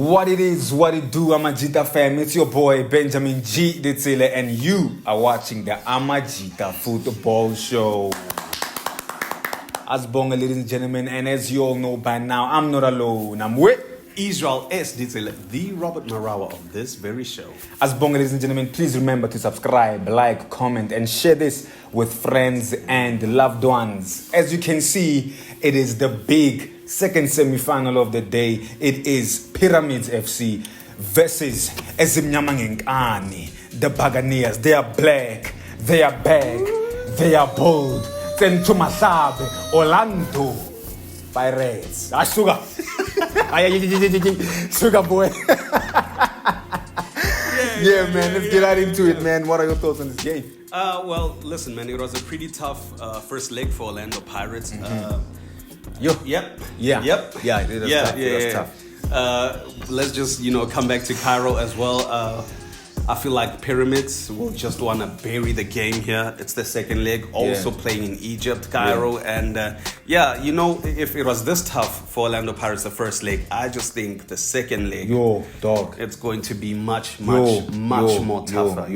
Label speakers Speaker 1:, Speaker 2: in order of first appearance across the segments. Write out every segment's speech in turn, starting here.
Speaker 1: What it is, what it do, Amajita fam. It's your boy Benjamin G. Ditsile, and you are watching the Amajita Football Show. Asbonga, ladies and gentlemen, and as you all know by now, I'm not alone. I'm with
Speaker 2: Israel S. Ditsile, the Robert Marawa of this very show.
Speaker 1: Asbonga, ladies and gentlemen, please remember to subscribe, like, comment, and share this with friends and loved ones. As you can see, it is the big second semi-final of the day. It is Pyramids FC versus Ezimnyamangengani, the Buccaneers. They are black, they are back, they are bold. Tentumasabe, Orlando Pirates. Sugar. Sugar boy. Yeah, man, let's get right into it, man. What are your thoughts on this game?
Speaker 2: Well, listen, man, it was a pretty tough first leg for Orlando Pirates.
Speaker 1: Yo.
Speaker 2: Yep.
Speaker 1: Yeah.
Speaker 2: Yep.
Speaker 1: Yeah, it was tough. It was tough.
Speaker 2: Let's just, come back to Cairo as well. I feel like Pyramids will just want to bury the game here. It's the second leg, also playing in Egypt, Cairo. And if it was this tough for Orlando Pirates, the first leg, I just think the second leg, it's going to be much more tougher,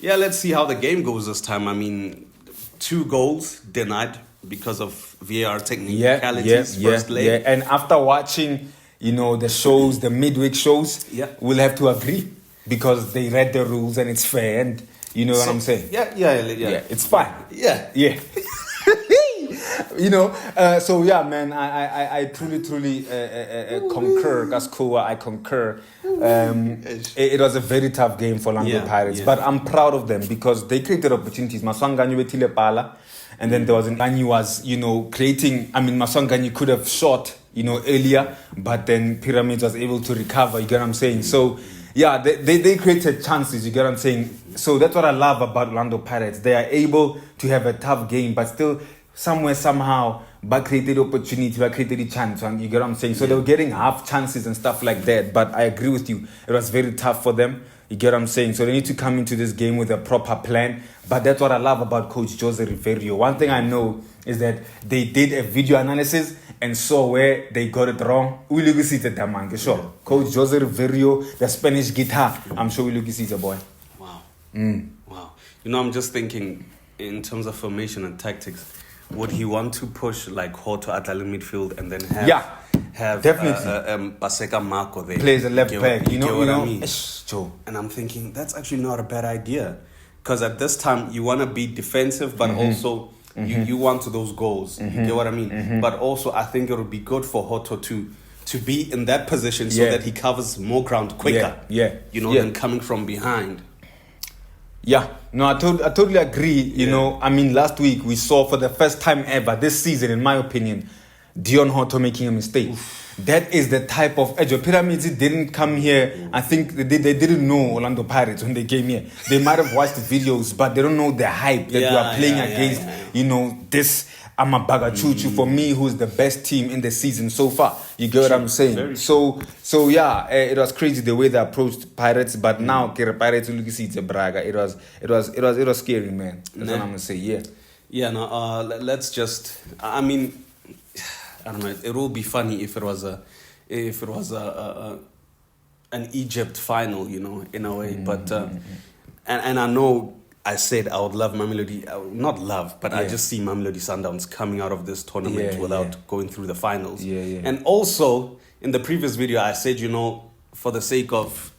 Speaker 2: let's see how the game goes this time. I mean, 2 goals denied because of VAR technicalities, first leg.
Speaker 1: Yeah, and after watching, the shows, the midweek shows, we'll have to agree. Because they read the rules and it's fair, and you know what I'm saying?
Speaker 2: Yeah,
Speaker 1: it's fine.
Speaker 2: Yeah.
Speaker 1: Man, I truly concur. Gaskoa, I concur. It was a very tough game for Orlando Pirates, but I'm proud of them because they created opportunities. Maswanganyi wetile pala, and then there was Ganyi was, creating. I mean, Maswanganyi could have shot, earlier, but then Pyramids was able to recover. You get what I'm saying? So. Yeah, they created chances, you get what I'm saying? So that's what I love about Orlando Pirates. They are able to have a tough game, but still somehow, but created opportunity, but created a chance, and you get what I'm saying? So they were getting half chances and stuff like that, but I agree with you. It was very tough for them, you get what I'm saying? So they need to come into this game with a proper plan, but that's what I love about Coach Jose Riviero. One thing I know is that they did a video analysis and saw where they got it wrong. We look at it, man. Sure. Coach Jose Riviero, the Spanish guitar. I'm sure we look at it, boy.
Speaker 2: Wow. Wow. I'm just thinking in terms of formation and tactics, would he want to push like Hoto at the midfield and then have
Speaker 1: definitely
Speaker 2: Paseka Marco there?
Speaker 1: Plays a left back,
Speaker 2: you know what I mean?
Speaker 1: Joe.
Speaker 2: And I'm thinking that's actually not a bad idea. Because at this time, you want to be defensive, but also you want those goals. You get what I mean? But also, I think it would be good for Hoto to be in that position so that he covers more ground quicker. Than coming from behind.
Speaker 1: Yeah, no, I totally agree. I mean, last week we saw for the first time ever this season, in my opinion, Dion Hoto making a mistake. Oof. That is the type of edge. Pyramids didn't come here. I think they didn't know Orlando Pirates when they came here. They might have watched the videos, but they don't know the hype that we are playing against. This Amabagachuchu for me, who's the best team in the season so far. You get what I'm saying? So it was crazy the way they approached Pirates, but now Pirates look see it's a braga. It was scary, man. That's what I'm gonna say.
Speaker 2: Let's just. I mean, I don't know. It will be funny if it was an Egypt final, in a way. But and I know I said I would love Mamelodi, not love, but I just see Mamelodi Sundowns coming out of this tournament without going through the finals. And also in the previous video, I said for the sake of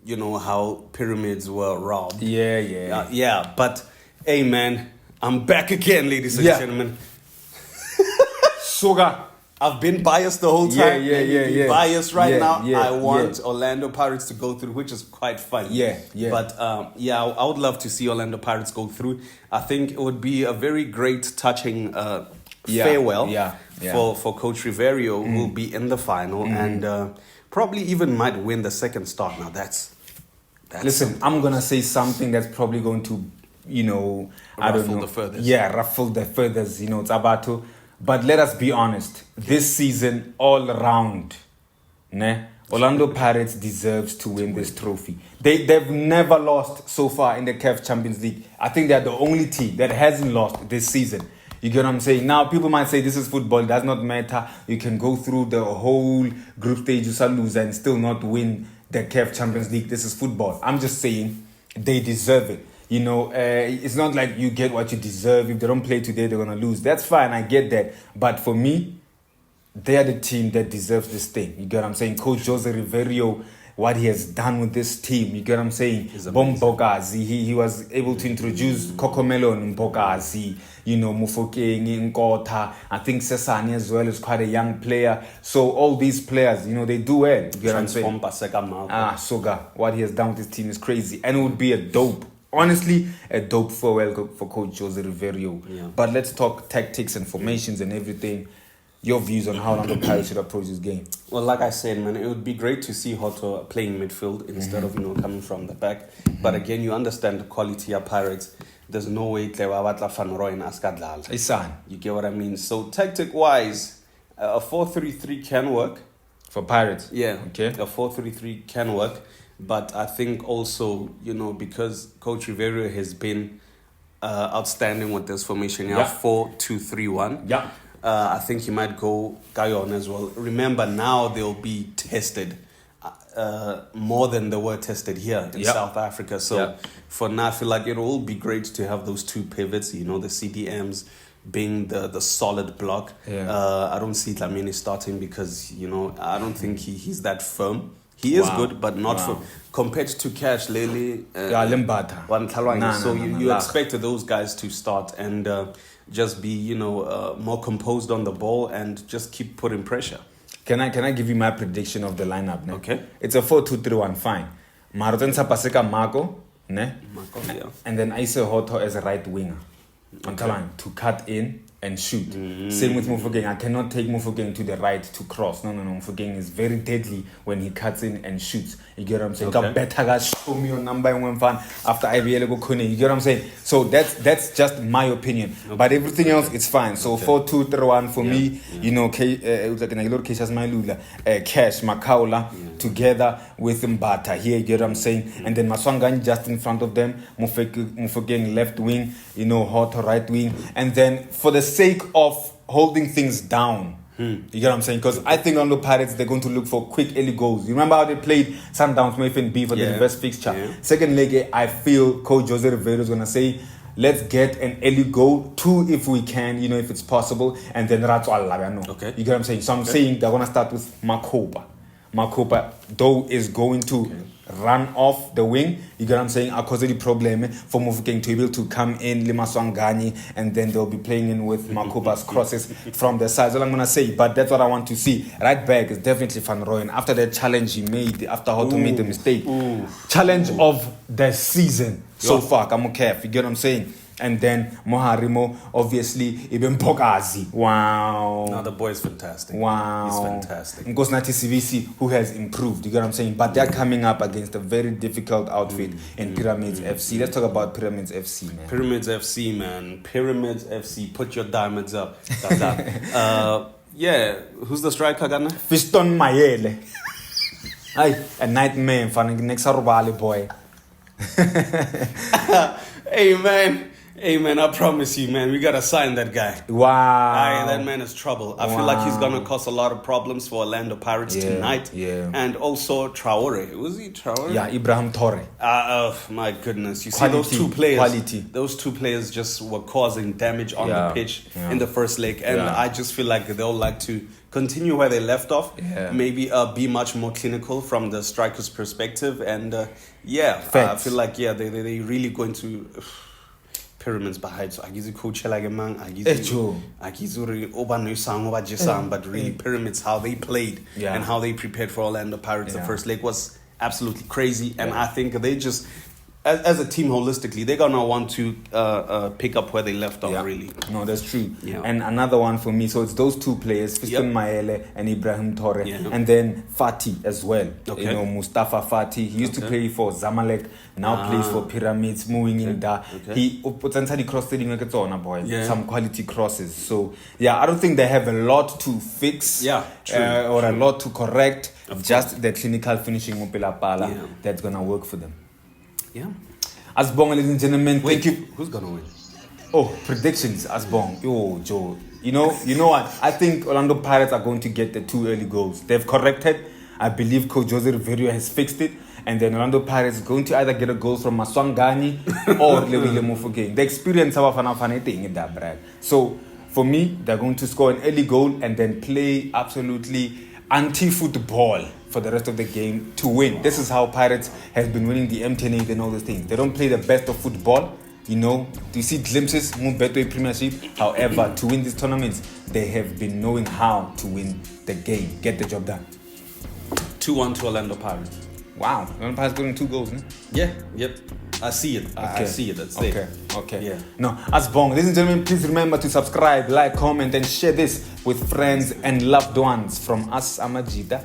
Speaker 2: how Pyramids were robbed. But hey, man, I'm back again, ladies and gentlemen.
Speaker 1: Sugar.
Speaker 2: I've been biased the whole time. Biased right now. I want Orlando Pirates to go through, which is quite funny. But I would love to see Orlando Pirates go through. I think it would be a very great, touching farewell for Coach Riviero, who will be in the final and probably even might win the second start. Now that's
Speaker 1: listen, I'm gonna say something that's probably going to,
Speaker 2: ruffle the feathers.
Speaker 1: Ruffle the feathers. It's about to. But let us be honest. This season, all around, Orlando Pirates deserves to win this trophy. They've never lost so far in the CAF Champions League. I think they're the only team that hasn't lost this season. You get what I'm saying? Now, people might say this is football. It does not matter. You can go through the whole group stage, you lose and still not win the CAF Champions League. This is football. I'm just saying they deserve it. It's not like you get what you deserve. If they don't play today, they're going to lose. That's fine. I get that. But for me, they're the team that deserves this thing. You get what I'm saying? Coach Jose Riverio, what he has done with this team, you get what I'm saying? Bombogazi, he was able to introduce Kokomelo and Mbogazi, Mufokeng, Nkota. I think Sesani as well is quite a young player. So all these players, they do well. You get what I'm saying? Soga, what he has done with this team is crazy. And it would be a dope farewell for Coach Jose Riverio.
Speaker 2: Yeah.
Speaker 1: But let's talk tactics and formations and everything. Your views on how Orlando Pirates should approach this game?
Speaker 2: Well, like I said, man, it would be great to see Hoto playing midfield instead of coming from the back. But again, you understand the quality of Pirates. There's no way Tlewabatla Van Roy and Askadlal. You get what I mean? So tactic-wise, a 4-3-3 can work.
Speaker 1: For Pirates?
Speaker 2: Yeah.
Speaker 1: Okay.
Speaker 2: A 4-3-3 can work. But I think also, because Coach Riviero has been outstanding with this formation, 4-2-3-1.
Speaker 1: Yeah.
Speaker 2: I think he might go Gayon as well. Remember, now they'll be tested more than they were tested here in South Africa. So for now, I feel like it will be great to have those two pivots, the CDMs being the solid block. I don't see Dlamini starting because, I don't think he's that firm. He is good, but not for compared to Cash, Lele,
Speaker 1: Limbata.
Speaker 2: So you expect those guys to start and just be, more composed on the ball and just keep putting pressure.
Speaker 1: Can I give you my prediction of the lineup? Ne?
Speaker 2: Okay.
Speaker 1: It's a 4-2-3-1, fine. Maroten Sapaseka Marco, ne?
Speaker 2: Marco, yeah.
Speaker 1: And then Ise Hoto as a right winger. I'm telling you, to cut in and shoot. Same with Mufogeng. I cannot take Mufogeng to the right to cross. No. Mufogeng is very deadly when he cuts in and shoots. You get what I'm saying?
Speaker 2: Okay.
Speaker 1: Show me your number and one fan after I really go Kone. You get what I'm saying? So that's just my opinion. Okay. But everything else, it's fine. So 4-2-3-1 for me, Cash, Makaula, together with Mbata. Here, you get what I'm saying? And then Maswangani just in front of them. Mufogeng left wing, Hoto right wing. And then for the sake of holding things down, you get what I'm saying? Because I think on the Pirates, they're going to look for quick early goals. You remember how they played Sundowns, FNB for the first fixture? Yeah. Second leg, I feel Coach Jose Riveiro is going to say, let's get an early goal, 2 if we can, if it's possible, and then Ratso Alabano.
Speaker 2: Okay.
Speaker 1: You get what I'm saying? So I'm saying they're going to start with Makopa. Makopa, though, is going to run off the wing. You get what I'm saying? I cause any problem for Mufokeng to be able to come in, Limaswangani, and then they'll be playing in with Makopa's crosses from the side. That's all I'm going to say. But that's what I want to see. Right back is definitely Van Rooyen. After the challenge he made, after Hoto made the mistake. Challenge of the season so far. I'm okay. You get what I'm saying? And then Moharimo, obviously, Ibn Pokazi. Wow.
Speaker 2: No, the boy is fantastic.
Speaker 1: Wow.
Speaker 2: He's fantastic.
Speaker 1: Nkosinathi CVC, who has improved. You get what I'm saying? But they're coming up against a very difficult outfit in Pyramids FC. Let's talk about Pyramids FC, man.
Speaker 2: Pyramids FC, man. Pyramids FC. Put your diamonds up. Who's the striker, Ghana?
Speaker 1: Fiston Mayele. Ay, a nightmare. Next Arubali boy.
Speaker 2: Hey man, I promise you, man, we gotta sign that guy.
Speaker 1: Wow.
Speaker 2: That man is trouble. I feel like he's gonna cause a lot of problems for Orlando Pirates tonight.
Speaker 1: Yeah.
Speaker 2: And also Traore. Was he Traore?
Speaker 1: Yeah, Ibrahim Torre.
Speaker 2: My goodness. You
Speaker 1: Quality,
Speaker 2: see those two players.
Speaker 1: Quality.
Speaker 2: Those two players just were causing damage on the pitch in the first leg. And I just feel like they'll like to continue where they left off.
Speaker 1: Yeah.
Speaker 2: Maybe be much more clinical from the striker's perspective. And I feel like they really going to Pyramids behind. So Agizu coach like a man. Agizu Obanu sang over Jisam, but really Pyramids, how they played and how they prepared for Orlando Pirates. The first leg was absolutely crazy. And I think they just, as a team holistically, they're going to want to pick up where they left off, really.
Speaker 1: No, that's true.
Speaker 2: Yeah.
Speaker 1: And another one for me, so it's those two players, Fiston Mayele and Ibrahim Torre.
Speaker 2: Yeah.
Speaker 1: And then Fati as well.
Speaker 2: Okay.
Speaker 1: Mustafa Fati. He used to play for Zamalek, now plays for Pyramids, moving in there. He potentially crossed some quality crosses. So, I don't think they have a lot to fix or a lot to correct. Just the clinical finishing that's going to work for them.
Speaker 2: Yeah.
Speaker 1: As long, ladies and gentlemen, thank you.
Speaker 2: Who's gonna win?
Speaker 1: Oh, predictions, Asbong. Yo, Joe. You know what? I think Orlando Pirates are going to get the 2 early goals. They've corrected. I believe Coach Jose Riviero has fixed it. And then Orlando Pirates is going to either get a goal from Maswangani or Lewile Mofokeng. The experience of thing in that, Brad. So, for me, they're going to score an early goal and then play absolutely anti-football for the rest of the game to win. This is how Pirates has been winning the M10 and all those things. They don't play the best of football. You know, you see glimpses, move better Premiership. However, to win these tournaments, they have been knowing how to win the game, get the job done.
Speaker 2: 2-1 to Orlando Pirates.
Speaker 1: Wow, Orlando Pirates scoring 2 goals, no?
Speaker 2: Yeah, yep. I see it. I see it. That's there.
Speaker 1: Okay.
Speaker 2: Yeah.
Speaker 1: No, Asbong, ladies and gentlemen, please remember to subscribe, like, comment, and share this with friends and loved ones. From us, Amajida.